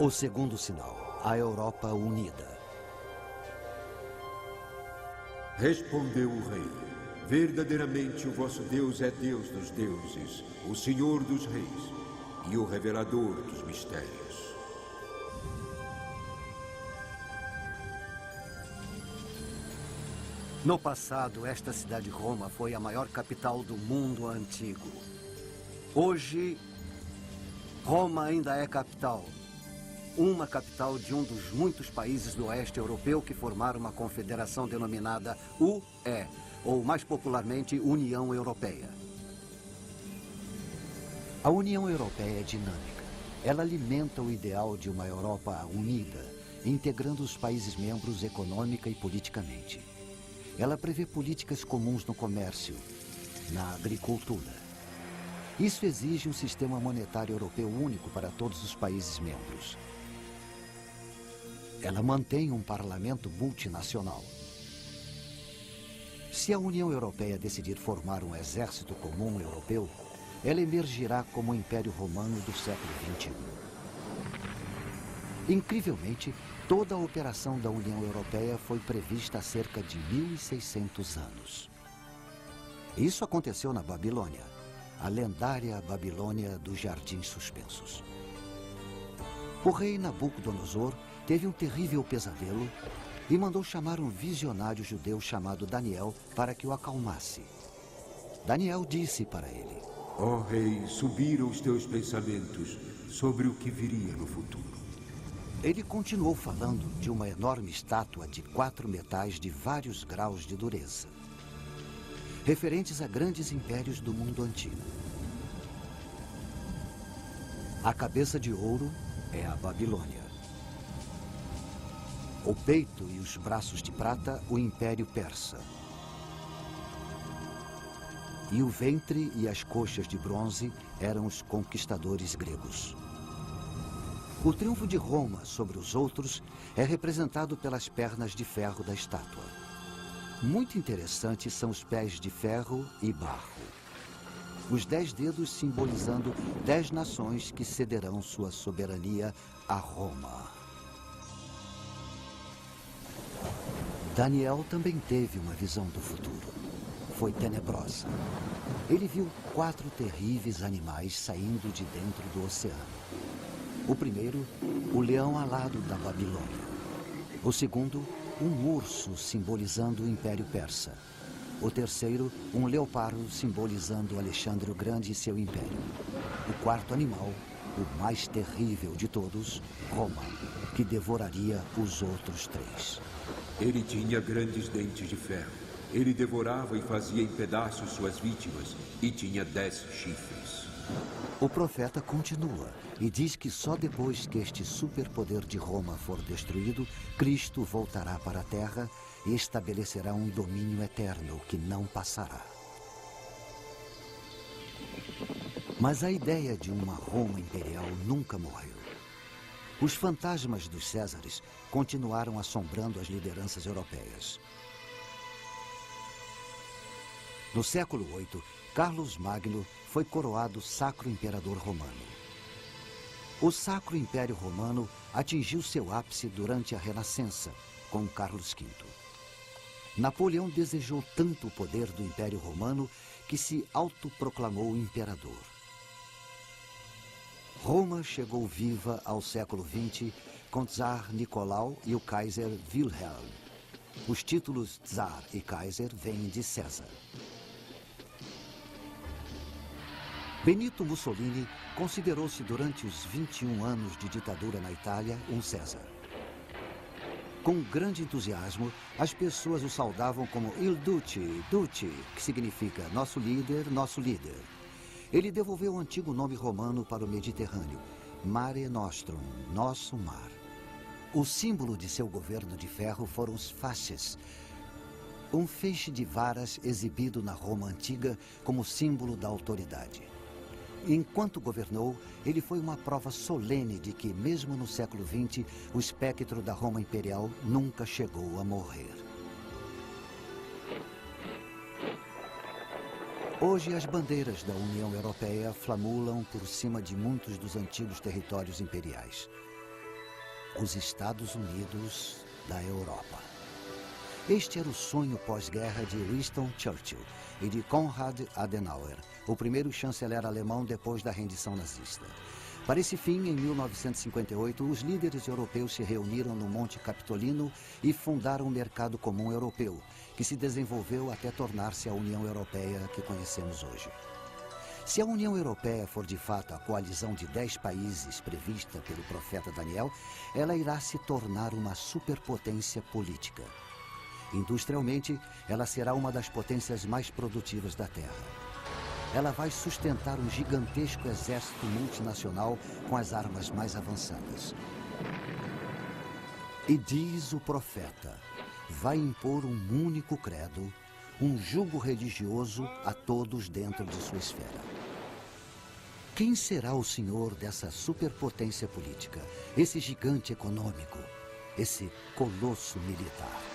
O segundo sinal, a Europa unida. Respondeu o rei: verdadeiramente o vosso Deus é Deus dos deuses, o Senhor dos reis e o revelador dos mistérios. No passado, esta cidade Roma foi a maior capital do mundo antigo. Hoje, Roma ainda é capital. Uma capital de um dos muitos países do oeste europeu que formaram uma confederação denominada UE, ou mais popularmente, União Europeia. A União Europeia é dinâmica. Ela alimenta o ideal de uma Europa unida, integrando os países membros econômica e politicamente. Ela prevê políticas comuns no comércio, na agricultura. Isso exige um sistema monetário europeu único para todos os países membros. Ela mantém um parlamento multinacional. Se a União Europeia decidir formar um exército comum europeu, ela emergirá como o Império Romano do século XXI. Incrivelmente, toda a operação da União Europeia foi prevista há cerca de 1600 anos. Isso aconteceu na Babilônia, a lendária Babilônia dos Jardins Suspensos. O rei Nabucodonosor teve um terrível pesadelo e mandou chamar um visionário judeu chamado Daniel para que o acalmasse. Daniel disse para ele: Ó rei, subiram os teus pensamentos sobre o que viria no futuro. Ele continuou falando de uma enorme estátua de 4 metais de vários graus de dureza, referentes a grandes impérios do mundo antigo. A cabeça de ouro é a Babilônia. O peito e os braços de prata, o Império Persa. E o ventre e as coxas de bronze eram os conquistadores gregos. O triunfo de Roma sobre os outros é representado pelas pernas de ferro da estátua. Muito interessantes são os pés de ferro e barro. Os 10 dedos simbolizando 10 nações que cederão sua soberania a Roma. Daniel também teve uma visão do futuro. Foi tenebrosa. Ele viu 4 terríveis animais saindo de dentro do oceano. O primeiro, o leão alado da Babilônia. O segundo, um urso simbolizando o Império Persa. O terceiro, um leopardo simbolizando Alexandre o Grande e seu império. O quarto animal, o mais terrível de todos, Roma, que devoraria os outros 3. Ele tinha grandes dentes de ferro. Ele devorava e fazia em pedaços suas vítimas e tinha 10 chifres. O profeta continua e diz que só depois que este superpoder de Roma for destruído, Cristo voltará para a Terra e estabelecerá um domínio eterno que não passará. Mas a ideia de uma Roma imperial nunca morreu. Os fantasmas dos Césares continuaram assombrando as lideranças europeias. No século VIII, Carlos Magno foi coroado Sacro Imperador Romano. O Sacro Império Romano atingiu seu ápice durante a Renascença, com Carlos V. Napoleão desejou tanto o poder do Império Romano que se autoproclamou imperador. Roma chegou viva ao século XX com Tsar Nicolau e o Kaiser Wilhelm. Os títulos Tsar e Kaiser vêm de César. Benito Mussolini considerou-se durante os 21 anos de ditadura na Itália um César. Com grande entusiasmo, as pessoas o saudavam como Il Duce, Duce, que significa nosso líder, nosso líder. Ele devolveu o antigo nome romano para o Mediterrâneo, Mare Nostrum, nosso mar. O símbolo de seu governo de ferro foram os fasces, um feixe de varas exibido na Roma antiga como símbolo da autoridade. Enquanto governou, ele foi uma prova solene de que, mesmo no século XX, o espectro da Roma imperial nunca chegou a morrer. Hoje, as bandeiras da União Europeia flamulam por cima de muitos dos antigos territórios imperiais. os Estados Unidos da Europa. Este era o sonho pós-guerra de Winston Churchill e de Konrad Adenauer, o primeiro chanceler alemão depois da rendição nazista. Para esse fim, em 1958, os líderes europeus se reuniram no Monte Capitolino e fundaram o Mercado Comum Europeu, que se desenvolveu até tornar-se a União Europeia que conhecemos hoje. Se a União Europeia for de fato a coalizão de 10 países prevista pelo profeta Daniel, ela irá se tornar uma superpotência política. Industrialmente, ela será uma das potências mais produtivas da Terra. Ela vai sustentar um gigantesco exército multinacional com as armas mais avançadas. E diz o profeta, vai impor um único credo, um jugo religioso a todos dentro de sua esfera. Quem será o senhor dessa superpotência política, esse gigante econômico, esse colosso militar?